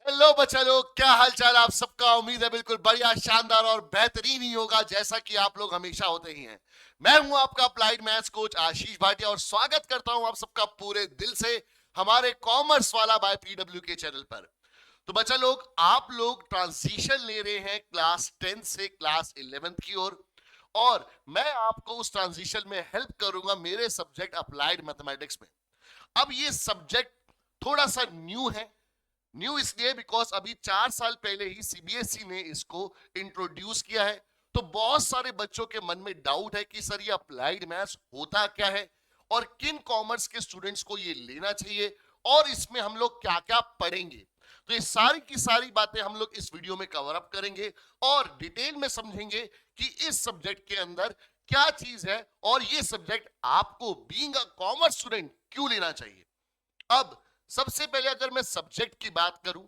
Hello बच्चा लोग, क्या हाल चाल आप सबका। उम्मीद है बिल्कुल बढ़िया, शानदार और बेहतरीन ही होगा, जैसा कि आप लोग हमेशा होते ही हैं। मैं हूं आपका अप्लाइड मैथ्स कोच आशीष भाटिया और स्वागत करता हूं आप सबका पूरे दिल से हमारे कॉमर्स वाला बाय पीडब्ल्यू के चैनल पर। तो बच्चा लोग, आप लोग ट्रांजिशन ले रहे हैं क्लास 10 से क्लास 11 की ओर, और मैं आपको उस ट्रांजिशन में हेल्प करूंगा मेरे सब्जेक्ट अप्लाइड मैथमेटिक्स में। अब ये सब्जेक्ट थोड़ा सा न्यू है। न्यू इसलिए बिकॉज अभी 4 साल पहले ही सीबीएसई ने इसको इंट्रोड्यूस किया है। तो बहुत सारे बच्चों के मन में डाउट है कि सर ये अप्लाइड मैथ्स होता क्या है और किन कॉमर्स के स्टूडेंट्स को ये लेना चाहिए और इसमें हम लोग क्या क्या पढ़ेंगे। तो ये सारी की सारी बातें हम लोग इस वीडियो में कवर अप करेंगे और डिटेल में समझेंगे कि इस सब्जेक्ट के अंदर क्या चीज है और ये सब्जेक्ट आपको बीइंग अ कॉमर्स स्टूडेंट क्यों लेना चाहिए। अब सबसे पहले अगर मैं सब्जेक्ट की बात करूं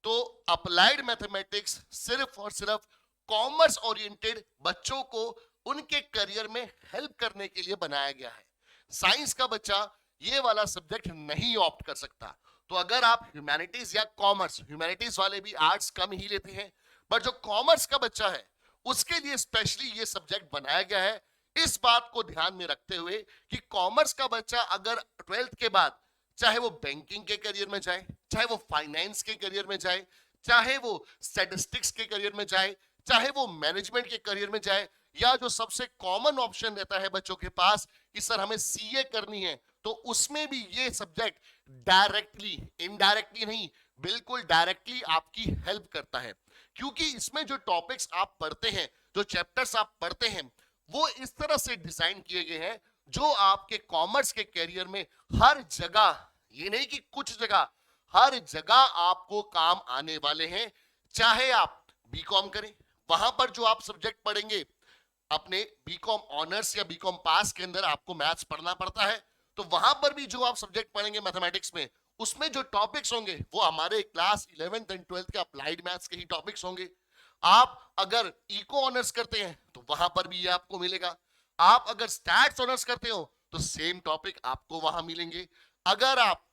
तो अप्लाइड मैथमेटिक्स सिर्फ और सिर्फ कॉमर्स ओरिएंटेड बच्चों को उनके करियर में हेल्प करने के लिए बनाया गया है। साइंस का बच्चा ये वाला सब्जेक्ट नहीं ऑप्ट कर सकता। तो अगर आप ह्यूमैनिटीज या कॉमर्स, ह्यूमैनिटीज वाले भी आर्ट्स कम ही लेते हैं, बट जो कॉमर्स का बच्चा है उसके लिए स्पेशली ये सब्जेक्ट बनाया गया है। इस बात को ध्यान में रखते हुए कि कॉमर्स का बच्चा अगर 12th के बाद चाहे वो बैंकिंग के करियर में जाए, चाहे वो फाइनेंस के करियर में जाए, चाहे वो स्टैटिस्टिक्स के करियर में जाए, चाहे वो मैनेजमेंट के करियर में जाए, या जो सबसे कॉमन ऑप्शन रहता है बच्चों के पास कि सर हमें सीए करनी है, तो उसमें भी ये सब्जेक्ट डायरेक्टली, इनडायरेक्टली नहीं, बिल्कुल डायरेक्टली आपकी हेल्प करता है। क्योंकि इसमें जो टॉपिक्स आप पढ़ते हैं, जो चैप्टर्स आप पढ़ते हैं, वो इस तरह से डिजाइन किए गए हैं जो आपके कॉमर्स के करियर में हर जगह, ये नहीं कि कुछ जगह, हर जगह आपको काम आने वाले हैं। चाहे आप बीकॉम करें, वहां पर जो आप सब्जेक्ट पढ़ेंगे, अपने बीकॉम ऑनर्स या बीकॉम पास के अंदर आपको मैथ्स पढ़ना पड़ता है, तो वहां पर भी जो आप सब्जेक्ट पढ़ेंगे मैथमेटिक्स में, उसमें जो टॉपिक्स होंगे वो हमारे क्लास 11th एंड 12th के अप्लाइड मैथ्स के ही टॉपिक्स होंगे। आप अगर इको ऑनर्स करते हैं तो वहां पर भी ये आपको मिलेगा। आप अगर स्टैट्स ऑनर्स करते हो तो सेम टॉपिक आपको वहां मिलेंगे। अगर आप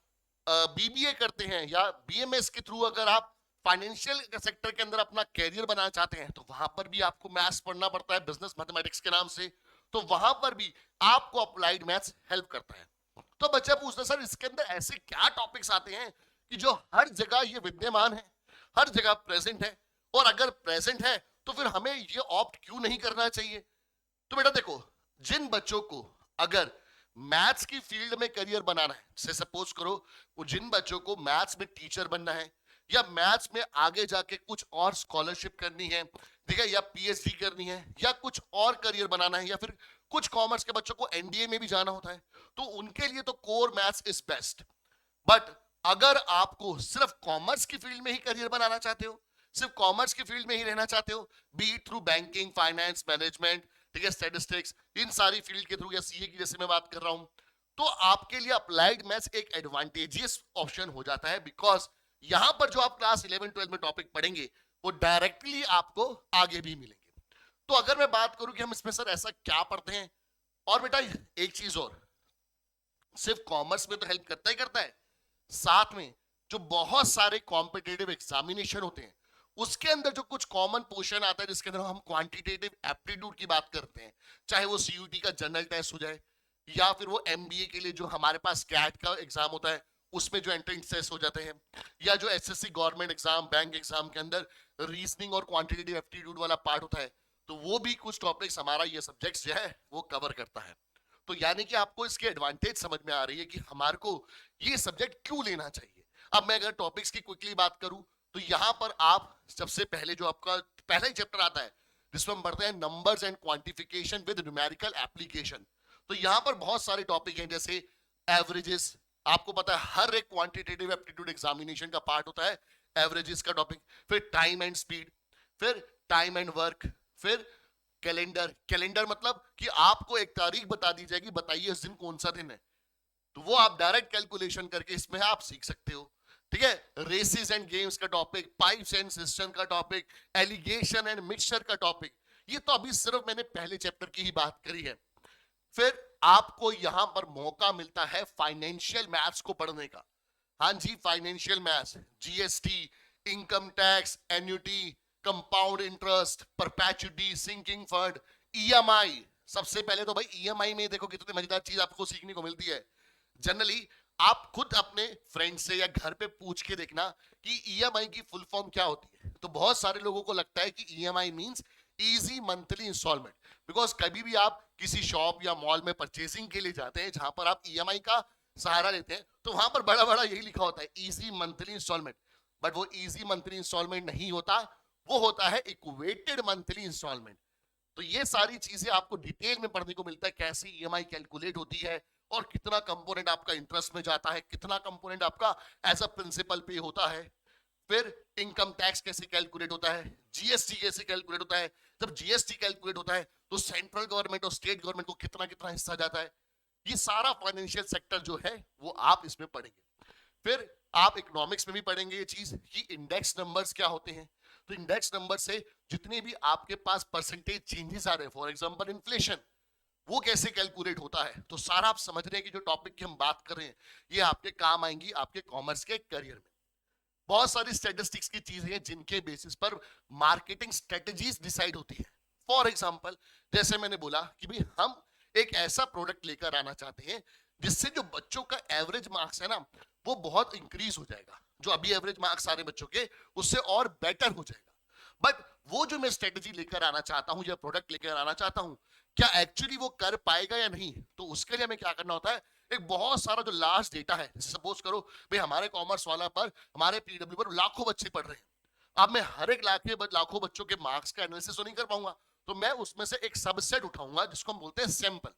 बीबीए करते हैं या बीएमएस के थ्रू अगर आप फाइनेंशियल सेक्टर के अंदर अपना कैरियर बनाना चाहते हैं, तो वहां पर भी आपको मैथ्स पढ़ना पड़ता है, बिजनेस मैथमेटिक्स के नाम से। तो वहां पर भी आपको अप्लाइड मैथ्स हेल्प करता है। तो बच्चा पूछता है सर इसके अंदर ऐसे क्या टॉपिक्स आते हैं कि जो हर जगह ये विद्यमान है, हर जगह प्रेजेंट है, और अगर प्रेजेंट है तो फिर हमें ये ऑप्ट क्यों नहीं करना चाहिए। तो बेटा देखो, जिन बच्चों को अगर मैथ्स की फील्ड में करियर बनाना है, जैसे सपोज करो वो जिन बच्चों को मैथ्स में टीचर बनना है या मैथ्स में आगे जाके कुछ और स्कॉलरशिप करनी है, ठीक है, या पीएचडी करनी है या कुछ और करियर बनाना है, या फिर कुछ कॉमर्स के बच्चों को एनडीए में भी जाना होता है, तो उनके लिए तो core maths is best. But अगर आपको सिर्फ कॉमर्स की फील्ड में ही करियर बनाना चाहते हो, सिर्फ कॉमर्स की फील्ड में ही रहना चाहते हो, B through banking, finance, management, ठीक है, स्टैटिस्टिक्स, इन सारी फील्ड के थ्रू, या सीए की जैसे मैं बात कर रहा हूं, तो आपके लिए अप्लाइड मैथ्स एक एडवांटेजियस ऑप्शन हो जाता है। बिकॉज यहां पर जो आप क्लास 11 12 में टॉपिक पढ़ेंगे वो डायरेक्टली आपको आगे भी मिलेंगे। तो अगर मैं बात करूं कि हम इसमें सर ऐसा क्या पढ़ते हैं, और बेटा एक चीज और, सिर्फ कॉमर्स में तो हेल्प करता ही करता है, साथ में जो बहुत सारे कॉम्पिटेटिव एग्जामिनेशन होते हैं उसके अंदर जो कुछ कॉमन पोर्शन आता है जिसके अंदर हम क्वांटिटेटिव एप्टीट्यूड की बात करते हैं, चाहे वो सीयूटी का जनरल टेस्ट हो जाए या फिर वो एमबीए के लिए जो हमारे पास कैट का एग्जाम होता है उसमें जो एंट्रेंस टेस्ट हो जाते हैं, या जो SSC government exam, bank exam के अंदर रीजनिंग और क्वांटिटेटिव एप्टीट्यूड वाला पार्ट होता है, तो वो भी कुछ टॉपिक्स हमारा ये सब्जेक्ट जो है वो कवर करता है। तो यानी कि आपको इसकी एडवांटेज समझ में आ रही है कि हमारे को ये सब्जेक्ट क्यों लेना चाहिए। अब मैं अगर टॉपिक्स की क्विकली बात करूं तो यहां पर आप सबसे पहले जो आपका पहला ही चैप्टर आता है जिसमें हम पढ़ते हैं numbers and quantification with numerical application. तो यहां पर बहुत सारे टॉपिक हैं, जैसे एवरेजेस, आपको पता है हर एक क्वांटिटेटिव एप्टीट्यूड एग्जामिनेशन का पार्ट होता है एवरेजेस का टॉपिक, फिर टाइम एंड स्पीड, फिर टाइम एंड वर्क, फिर कैलेंडर। कैलेंडर मतलब कि आपको एक तारीख बता दी जाएगी, बताइए इस दिन कौन सा दिन है, तो वो आप डायरेक्ट कैलकुलेशन करके इसमें आप सीख सकते हो। ठीक है, रेसेस एंड गेम्स का टॉपिक, पाइप्स एंड सिस्टम का टॉपिक, एलिगेशन एंड मिक्सचर का टॉपिक, ये तो अभी सिर्फ मैंने पहले चैप्टर की ही बात करी है। फिर आपको यहां पर मौका मिलता है फाइनेंशियल मैथ्स को पढ़ने का। हाँ जी, financial maths, GST, income tax, annuity, compound interest, perpetuity, sinking fund, EMI. सबसे पहले तो भाई ईएमआई में देखो कितनी मजेदार चीज आपको सीखने को मिलती है। जनरली आप खुद अपने फ्रेंड से या घर पे पूछ के देखना कि ईएमआई की फुल फॉर्म क्या होती है। तो बहुत सारे लोगों को लगता है कि EMI means easy monthly instalment. Because कभी भी आप किसी शॉप या मॉल में परचेसिंग के लिए जाते हैं जहां पर आप ईएमआई का सहारा लेते हैं, तो वहां पर बड़ा बड़ा यही लिखा होता है, इजी मंथली इंस्टॉलमेंट। बट वो इजी मंथली इंस्टॉलमेंट नहीं होता, वो होता है इक्वेटेड मंथली इंस्टॉलमेंट। तो ये सारी चीजें आपको डिटेल में पढ़ने को मिलता है, कैसे ईएमआई कैलकुलेट होती है और कितना कंपोनेंट आपका इंटरेस्ट में जाता है, कितना कंपोनेंट आपका एज अ प्रिंसिपल पे होता है। फिर इनकम टैक्स कैसे कैलकुलेट होता है, जीएसटी कैसे कैलकुलेट होता है। जब जीएसटी कैलकुलेट होता है तो सेंट्रल गवर्नमेंट और स्टेट गवर्नमेंट को कितना कितना हिस्सा जाता है। ये सारा फाइनेंशियल सेक्टर जो है वो आप इसमें पढ़ेंगे। फिर आप इकोनॉमिक्स में भी पढ़ेंगे ये चीज कि इंडेक्स नंबर्स क्या होते हैं। तो इंडेक्स नंबर से जितने भी आपके पास परसेंटेज चेंजेस आ रहे हैं, फॉर एग्जांपल इन्फ्लेशन, वो कैसे कैलकुलेट होता है। तो सारा आप समझ रहे हैं कि जो टॉपिक की हम बात कर रहे हैं ये आपके काम आएंगी आपके कॉमर्स के करियर में। बहुत सारी स्टैटिस्टिक्स की चीजें हैं जिनके बेसिस पर मार्केटिंग स्ट्रेटजीज डिसाइड होती है। फॉर एग्जांपल जैसे मैंने बोला कि भाई हम एक ऐसा प्रोडक्ट लेकर आना चाहते हैं जिससे जो बच्चों का एवरेज मार्क्स है ना वो बहुत इंक्रीज हो जाएगा। जो अभी एवरेज मार्क्स आ रहे बच्चों के उससे और बेटर हो जाएगा। बट वो जो मैं स्ट्रेटजी लेकर आना चाहता हूं या प्रोडक्ट लेकर आना चाहता हूं, क्या एक्चुअली वो कर पाएगा या नहीं। तो उसके लिए हमें क्या करना होता है, एक बहुत सारा जो लार्ज डेटा है, सपोज करो भाई हमारे कॉमर्स वाला पर हमारे पीडब्ल्यू पर लाखों बच्चे पढ़ रहे हैं। अब मैं हर एक लाखों बच्चों के मार्क्स का एनालिसिस तो नहीं कर पाऊंगा, तो मैं उसमें से एक सबसेट उठाऊंगा जिसको हम बोलते हैं सैंपल,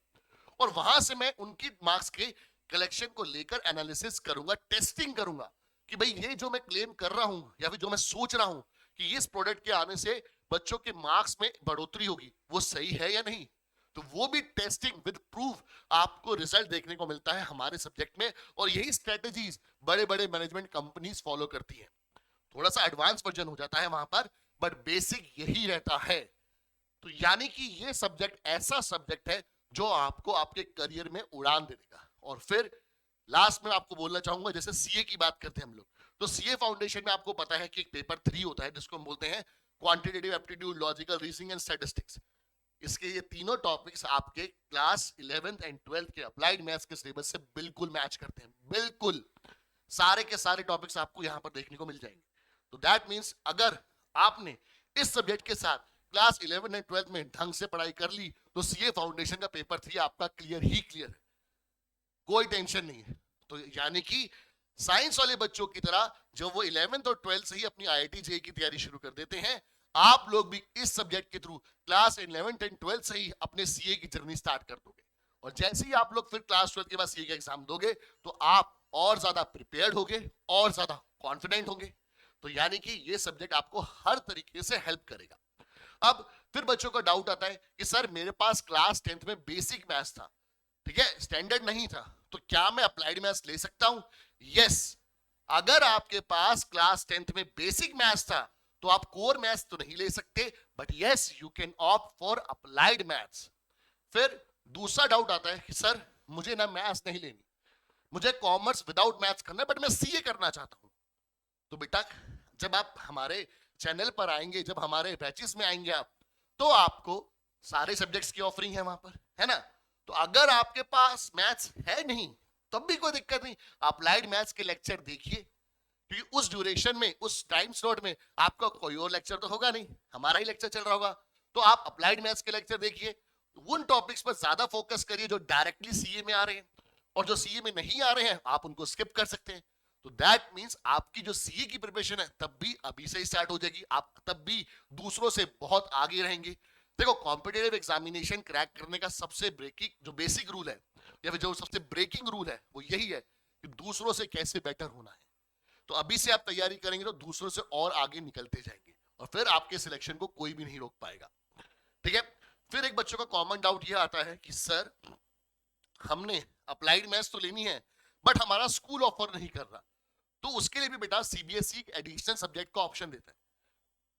और वहां से मैं उनकी मार्क्स के कलेक्शन को लेकर एनालिसिस करूंगा, टेस्टिंग करूंगा कि भाई ये जो मैं क्लेम कर रहा हूं या फिर जो मैं सोच रहा हूं कि इस प्रोडक्ट के आने से बच्चों के मार्क्स में बढ़ोतरी होगी, वो सही है या नहीं। तो वो भी टेस्टिंग विद प्रूफ आपको रिजल्ट देखने को मिलता है हमारे सब्जेक्ट में, और यही स्ट्रेटजीज बड़े बड़े मैनेजमेंट कंपनीज फॉलो करती हैं। थोड़ा सा एडवांस वर्जन हो जाता है वहां पर, बट बेसिक यही रहता है। तो यानी कि ये सब्जेक्ट ऐसा सब्जेक्ट है जो आपको आपके करियर में उड़ान दे देगा। और फिर लास्ट में आपको बोलना चाहूंगा, जैसे सीए की बात करते हैं हम लोग, तो सीए फाउंडेशन में आपको पता है कि एक पेपर 3 होता है जिसको हम बोलते हैं quantitative aptitude, logical reasoning and statistics. इसके ये तीनों टॉपिक्स आपके क्लास 11th एंड 12th के अप्लाइड मैथ्स के सिलेबस से बिल्कुल मैच करते हैं। बिल्कुल सारे के सारे टॉपिक्स आपको यहां पर देखने को मिल जाएंगे। तो दैट मींस अगर आपने इस सब्जेक्ट के साथ क्लास 11 एंड 12 में ढंग से पढ़ाई कर ली तो सीए फाउंडेशन का पेपर 3 आपका क्लियर ही क्लियर है, कोई टेंशन नहीं है। तो यानी कि साइंस वाले बच्चों की तरह जब वो 11th और 12th से ही अपनी आईआईटी जेईई की तैयारी शुरू कर देते हैं, आप लोग भी इस सब्जेक्ट के through class 11th and 12th से ही अपने सीए की जर्नी स्टार्ट कर दोगे। और जैसे ही आप लोग फिर क्लास 12th के बाद सीए का एग्जाम दोगे तो आप और ज्यादा प्रिपेयर्ड होगे और ज्यादा कॉन्फिडेंट होंगे। तो यानी कि ये सब्जेक्ट आपको हर तरीके से हेल्प करेगा। अब फिर बच्चों का डाउट आता है कि सर मेरे पास क्लास 10th में बेसिक मैथ्स था, ठीक है, स्टैंडर्ड नहीं था, तो क्या मैं अप्लाइड मैथ्स ले सकता हूं। यस, अगर आपके पास क्लास 10th में बेसिक मैथ्स था तो आप कोर मैथ्स तो नहीं ले सकते, but yes you can opt for applied maths. फिर दूसरा डाउट आता है कि सर मुझे ना मैथ्स नहीं लेनी, मुझे कॉमर्स विदाउट मैथ्स करना है, बट मैं सीए करना चाहता हूं। तो बेटा जब आप हमारे चैनल पर आएंगे, जब हमारे बैचेस में आएंगे आप, तो आपको सारे सब्जेक्ट्स की ऑफरिंग है वहां पर, है ना। तो अगर आपके पास मैथ्स है नहीं तब भी कोई दिक्कत नहीं, अप्लाइड मैथ्स के लेक्चर देखिए, क्योंकि उस ड्यूरेशन में, उस टाइम स्लॉट में आपका कोई और लेक्चर तो होगा नहीं, हमारा ही लेक्चर चल रहा होगा। तो आप अप्लाइड मैथ्स के लेक्चर देखिए, उन टॉपिक्स पर ज्यादा फोकस करिए जो डायरेक्टली सीए में आ रहे हैं, और जो सीए में नहीं आ रहे हैं आप उनको स्किप कर सकते हैं। तो दैट मींस आपकी जो सीए की प्रिपरेशन है तब भी अभी से ही स्टार्ट हो जाएगी, आप तब भी दूसरों से बहुत आगे रहेंगे। देखो कॉम्पिटिटिव एग्जामिनेशन क्रैक करने का सबसे ब्रेकिंग जो बेसिक रूल है या फिर जो सबसे ब्रेकिंग रूल है वो यही है कि दूसरों से कैसे बेटर होना है। तो अभी से आप तैयारी करेंगे तो दूसरों से और आगे निकलते जाएंगे और फिर आपके सिलेक्शन को कोई भी नहीं रोक पाएगा, ठीक है। फिर एक बच्चों का कॉमन डाउट यह आता है कि सर हमने अप्लाइड मैथ्स तो लेनी है बट हमारा स्कूल ऑफर नहीं कर रहा, तो उसके लिए भी बेटा सीबीएसई एडिशनल सब्जेक्ट का ऑप्शन देता है।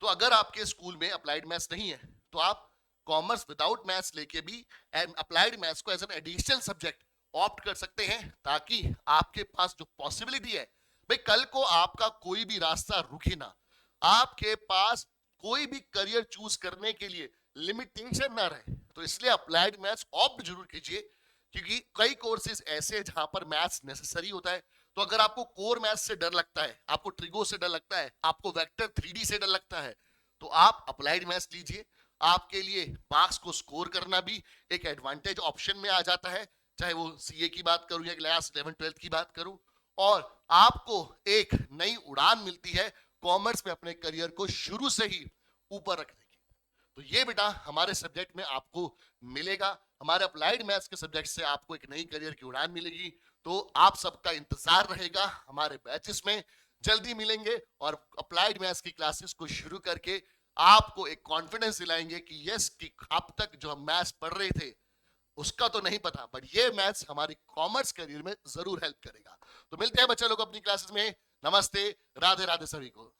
तो अगर आपके स्कूल में अप्लाइड मैथ्स नहीं है तो आप कॉमर्स विदाउट मैथ्स लेके भी अप्लाइड मैथ्स को as an additional subject opt कर सकते हैं, ताकि आपके पास जो पॉसिबिलिटी है भाई कल को आपका कोई भी रास्ता रुके ना, आपके पास कोई भी करियर चूज करने के लिए लिमिटेशन ना रहे। तो इसलिए अप्लाइड मैथ्स ऑप्ट जरूर कीजिए, क्योंकि कई कोर्सेज ऐसे हैं जहां पर मैथ्स नेसेसरी होता है। तो अगर आपको कोर मैथ्स से डर लगता है, आपको ट्रिगो से डर लगता है, आपको वेक्टर 3D से डर लगता है, तो आप अप्लाइड मैथ्स लीजिए। आपके लिए मार्क्स को स्कोर करना भी एक एडवांटेज ऑप्शन में आ जाता है, चाहे वो सीए की बात करूं या क्लास 11-12 की बात करूं। और आपको एक नई उड़ान मिलती है कॉमर्स में अपने करियर को शुरू से ही ऊपर रखने की। तो ये बेटा हमारे सब्जेक्ट में आपको मिलेगा, हमारे अप्लाइड मैथ्स के सब्जेक्ट से आपको एक नई करियर की उड़ान मिलेगी। तो आप सबका इंतजार रहेगा हमारे बैचेस में। जल्दी मिलेंगे और अप्लाइड मैथ्स की क्लासेस को शुरू करके आपको एक कॉन्फिडेंस दिलाएंगे कि यस, कि अब तक जो हम मैथ्स पढ़ रहे थे उसका तो नहीं पता, बट ये मैथ्स हमारी कॉमर्स करियर में जरूर हेल्प करेगा। तो मिलते हैं बच्चे लोग अपनी क्लासेस में। नमस्ते, राधे राधे सभी को।